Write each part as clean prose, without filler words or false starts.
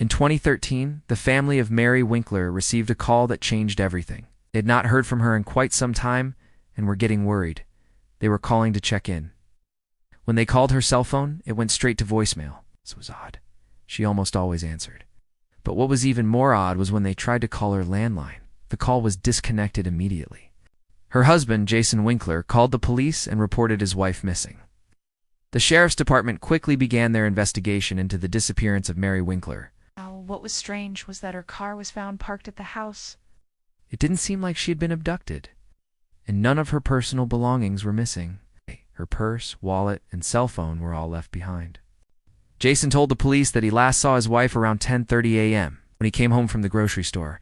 In 2013, the family of Mary Winkler received a call that changed everything. They had not heard from her in quite some time and were getting worried. They were calling to check in. When they called her cell phone, it went straight to voicemail. This was odd. She almost always answered. But what was even more odd was when they tried to call her landline. The call was disconnected immediately. Her husband, Jason Winkler, called the police and reported his wife missing. The sheriff's department quickly began their investigation into the disappearance of Mary Winkler. What was strange was that her car was found parked at the house. It didn't seem like she had been abducted, and none of her personal belongings were missing. Her purse, wallet, and cell phone were all left behind. Jason told the police that he last saw his wife around 10:30 a.m. when he came home from the grocery store.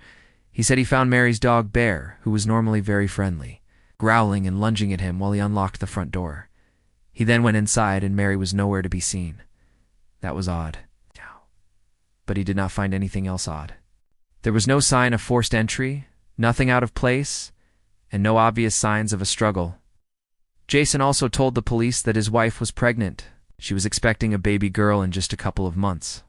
He said he found Mary's dog, Bear, who was normally very friendly, growling and lunging at him while he unlocked the front door. He then went inside and Mary was nowhere to be seen. That was odd. But he did not find anything else odd. There was no sign of forced entry, nothing out of place, and no obvious signs of a struggle. Jason also told the police that his wife was pregnant. She was expecting a baby girl in just a couple of months.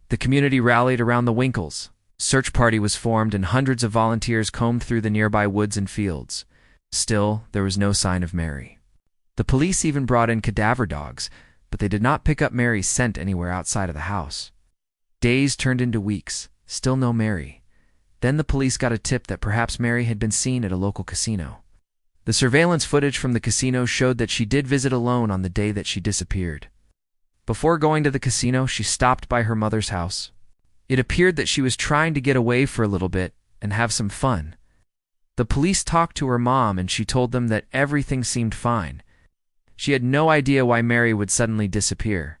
The community rallied around the Winkles. A search party was formed and hundreds of volunteers combed through the nearby woods and fields. Still, there was no sign of Mary. The police even brought in cadaver dogs, but they did not pick up Mary's scent anywhere outside of the house. Days turned into weeks, still no Mary. Then the police got a tip that perhaps Mary had been seen at a local casino. The surveillance footage from the casino showed that she did visit alone on the day that she disappeared. Before going to the casino, she stopped by her mother's house. It appeared that she was trying to get away for a little bit and have some fun. The police talked to her mom and she told them that everything seemed fine. She had no idea why Mary would suddenly disappear.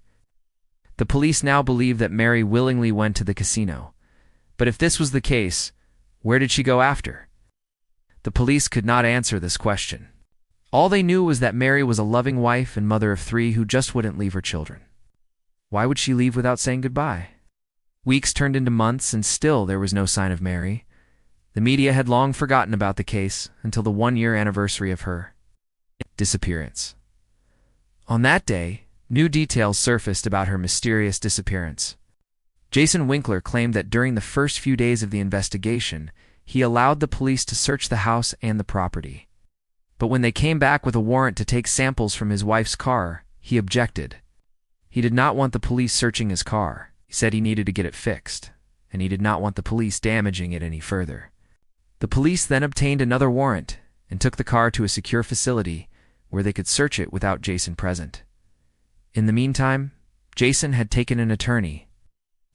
The police now believe that Mary willingly went to the casino. But if this was the case, where did she go after? The police could not answer this question. All they knew was that Mary was a loving wife and mother of 3 who just wouldn't leave her children. Why would she leave without saying goodbye? Weeks turned into months and still there was no sign of Mary. The media had long forgotten about the case until the 1-year anniversary of her disappearance. On that day, new details surfaced about her mysterious disappearance. Jason Winkler claimed that during the first few days of the investigation, he allowed the police to search the house and the property. But when they came back with a warrant to take samples from his wife's car, he objected. He did not want the police searching his car. He said he needed to get it fixed, and he did not want the police damaging it any further. The police then obtained another warrant and took the car to a secure facility where they could search it without Jason present. In the meantime, Jason had taken an attorney.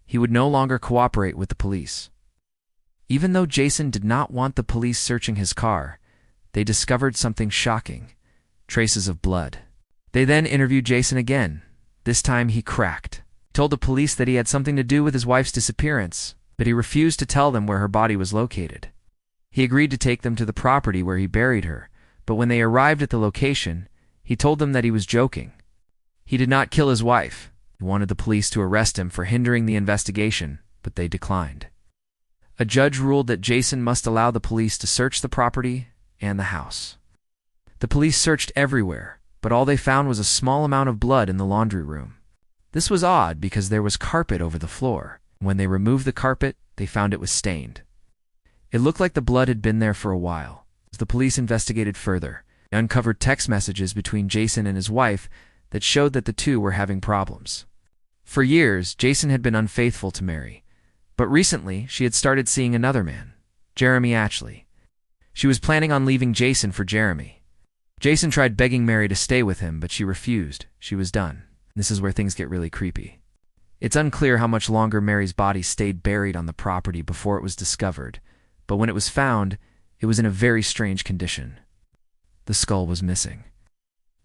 He would no longer cooperate with the police. Even though Jason did not want the police searching his car, they discovered something shocking: traces of blood. They then interviewed Jason again. This time he cracked. He told the police that he had something to do with his wife's disappearance, but he refused to tell them where her body was located. He agreed to take them to the property where he buried her, but when they arrived at the location, he told them that he was joking. He did not kill his wife. He wanted the police to arrest him for hindering the investigation, but they declined. A judge ruled that Jason must allow the police to search the property and the house. The police searched everywhere, but all they found was a small amount of blood in the laundry room. This was odd because there was carpet over the floor. When they removed the carpet, they found it was stained. It looked like the blood had been there for a while. As the police investigated further, they uncovered text messages between Jason and his wife that showed that the two were having problems. For years, Jason had been unfaithful to Mary, but recently she had started seeing another man, Jeremy Ashley. She was planning on leaving Jason for Jeremy. Jason tried begging Mary to stay with him, but she refused. She was done. This is where things get really creepy. It's unclear how much longer Mary's body stayed buried on the property before it was discovered, but when it was found, it was in a very strange condition. The skull was missing.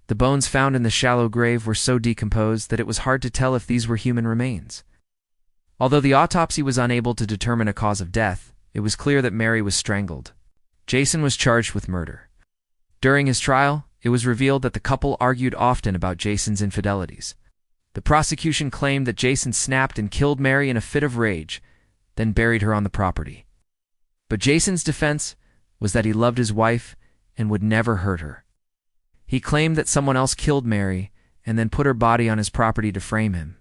The bones found in the shallow grave were so decomposed that it was hard to tell if these were human remains. Although the autopsy was unable to determine a cause of death, it was clear that Mary was strangled. Jason was charged with murder. During his trial, it was revealed that the couple argued often about Jason's infidelities. The prosecution claimed that Jason snapped and killed Mary in a fit of rage, then buried her on the property. But Jason's defense was that he loved his wife and would never hurt her. He claimed that someone else killed Mary and then put her body on his property to frame him.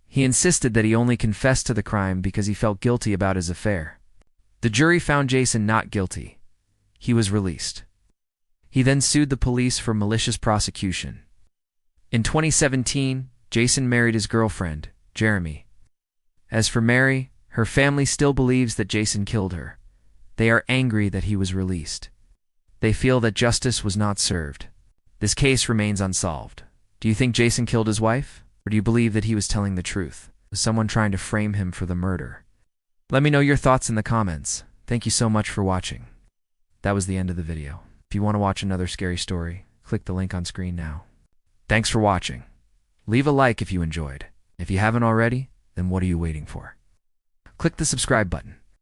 He insisted that he only confessed to the crime because he felt guilty about his affair. The jury found Jason not guilty. He was released. He then sued the police for malicious prosecution. In 2017, Jason married his girlfriend, Jeremy. As for Mary, her family still believes that Jason killed her. They are angry that he was released. They feel that justice was not served. This case remains unsolved. Do you think Jason killed his wife? Or do you believe that he was telling the truth? Was someone trying to frame him for the murder? Let me know your thoughts in the comments. Thank you so much for watching. That was the end of the video. If you want to watch another scary story, click the link on screen now. Thanks for watching. Leave a like if you enjoyed. If you haven't already, then what are you waiting for? Click the subscribe button.